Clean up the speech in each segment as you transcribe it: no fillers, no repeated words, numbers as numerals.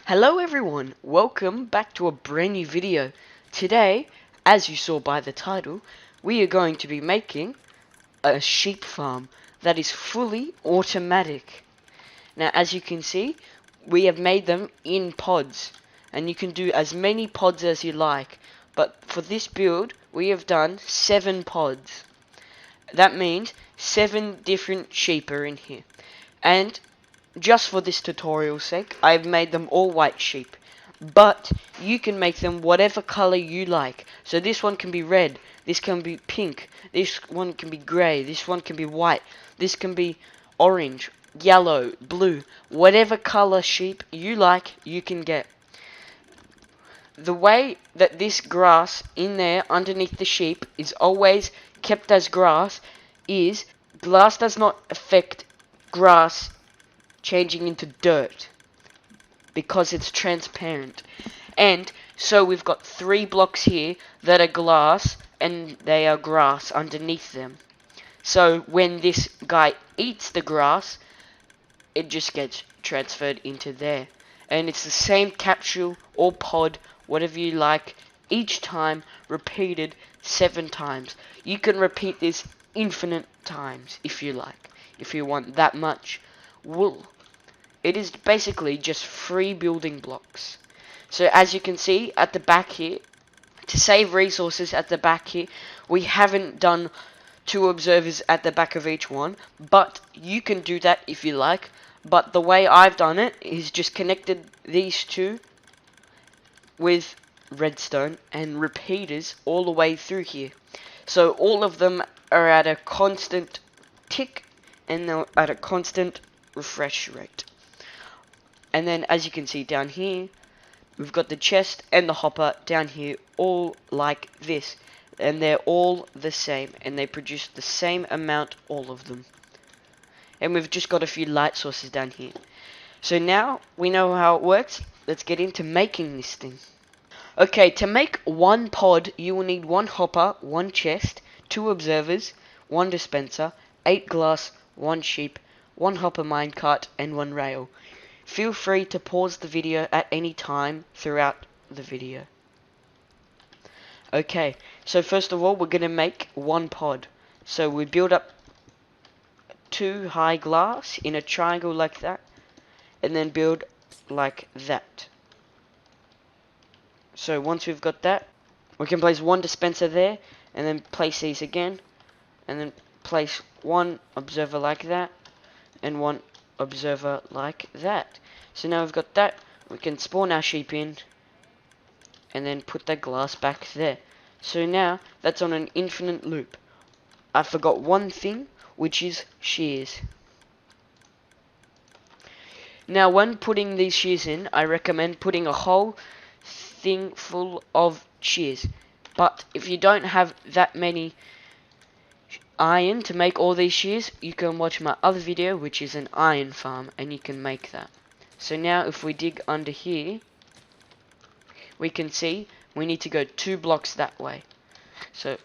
Hello everyone, welcome back to a brand new video. Today, as you saw by the title, we are going to be making a sheep farm that is fully automatic. Now as you can see, we have made them in pods, and you can do as many pods as you like, but for this build we have done 7 pods. That means 7 different sheep are in here, and just for this tutorial's sake, I've made them all white sheep. But you can make them whatever color you like. So this one can be red, this can be pink, this one can be grey, this one can be white, this can be orange, yellow, blue. Whatever color sheep you like, you can get. The way that this grass in there underneath the sheep is always kept as grass is glass does not affect grass changing into dirt because it's transparent. And so we've got 3 blocks here that are glass and they are grass underneath them. So when this guy eats the grass, it just gets transferred into there. And it's the same capsule or pod, whatever you like, each time repeated 7 times. You can repeat this infinite times if you like, if you want that much wool. It is basically just 3 building blocks. So as you can see at the back here, to save resources at the back here, we haven't done 2 observers at the back of each one, but you can do that if you like. But the way I've done it is just connected these 2 with redstone and repeaters all the way through here. So all of them are at a constant tick and they're at a constant refresh rate. And then as you can see down here, we've got the chest and the hopper down here all like this. And they're all the same. And they produce the same amount, all of them. And we've just got a few light sources down here. So now we know how it works. Let's get into making this thing. Okay, to make 1 pod, you will need 1 hopper, 1 chest, 2 observers, 1 dispenser, 8 glass, 1 sheep, 1 hopper minecart, and 1 rail. Feel free to pause the video at any time throughout the video. Okay, so first of all, we're going to make 1 pod. So we build up 2 high glass in a triangle like that, and then build like that. So once we've got that, we can place 1 dispenser there, and then place these again, and then place 1 observer like that, and 1 observer like that. So now we've got that, we can spawn our sheep in and then put that glass back there. So now that's on an infinite loop. I forgot one thing, which is shears. Now when putting these shears in, I recommend putting a whole thing full of shears. But if you don't have that many iron to make all these shears, you can watch my other video, which is an iron farm, and you can make that. So now if we dig under here, we can see we need to go 2 blocks that way. So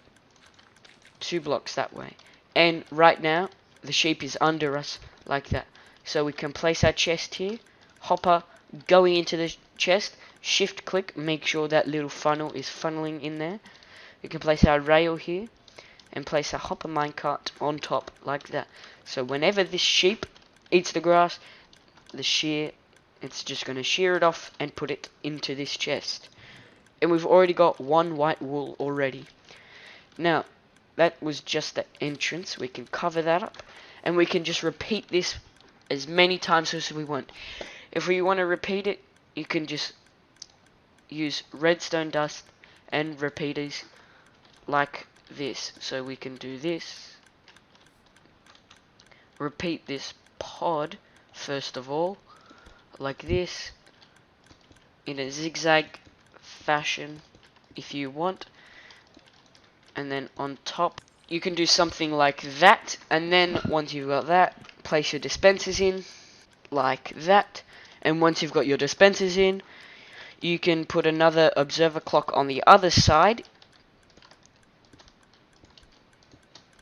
2 blocks that way. And right now the sheep is under us like that. So we can place our chest here, hopper going into the chest, shift click, make sure that little funnel is funneling in there. We can place our rail here and place a hopper minecart on top like that. So whenever this sheep eats the grass, the shear, it's just going to shear it off and put it into this chest. And we've already got 1 white wool already. Now that was just the entrance. We can cover that up and we can just repeat this as many times as we want. If we want to repeat it, you can just use redstone dust and repeaters like this. So we can do this, repeat this pod first of all like this in a zigzag fashion if you want, and then on top you can do something like that. And then once you've got that, place your dispensers in like that. And once you've got your dispensers in, you can put another observer clock on the other side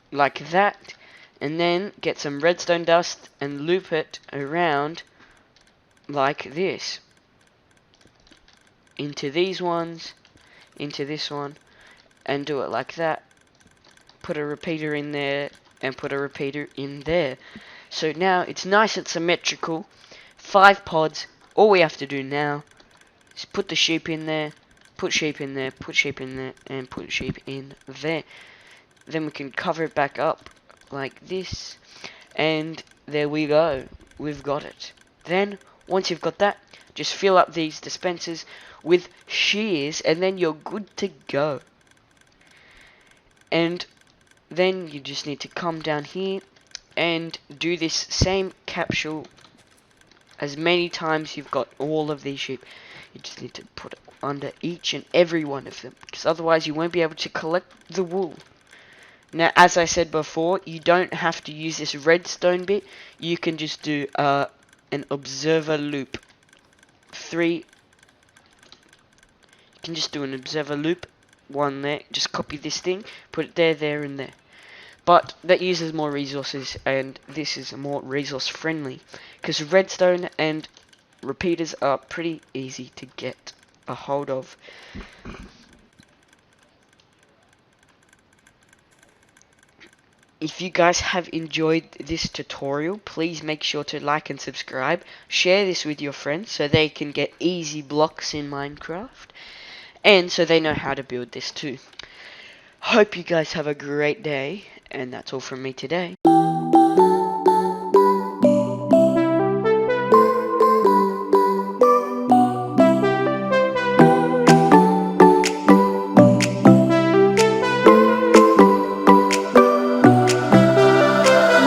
like that, and then get some redstone dust and loop it around like this. into these ones, into this one, and do it like that. Put a repeater in there, and put a repeater in there. So now it's nice and symmetrical. 5 pods. All we have to do now is put the sheep in there, put sheep in there, put sheep in there, and put sheep in there. Then we can cover it back up like this, and there we go. We've got it. Then, once you've got that, just fill up these dispensers with shears, and then you're good to go. And then you just need to come down here and do this same capsule as many times you've got all of these sheep. You just need to put it under each and every one of them, because otherwise you won't be able to collect the wool. Now, as I said before, you don't have to use this redstone bit. You can just do an observer loop. You can just do an observer loop. One there. Just copy this thing, put it there, there, and there. But that uses more resources, and this is more resource friendly, because redstone and repeaters are pretty easy to get a hold of. If you guys have enjoyed this tutorial, please make sure to like and subscribe. Share this with your friends so they can get easy blocks in Minecraft, and so they know how to build this too. Hope you guys have a great day, and that's all from me today.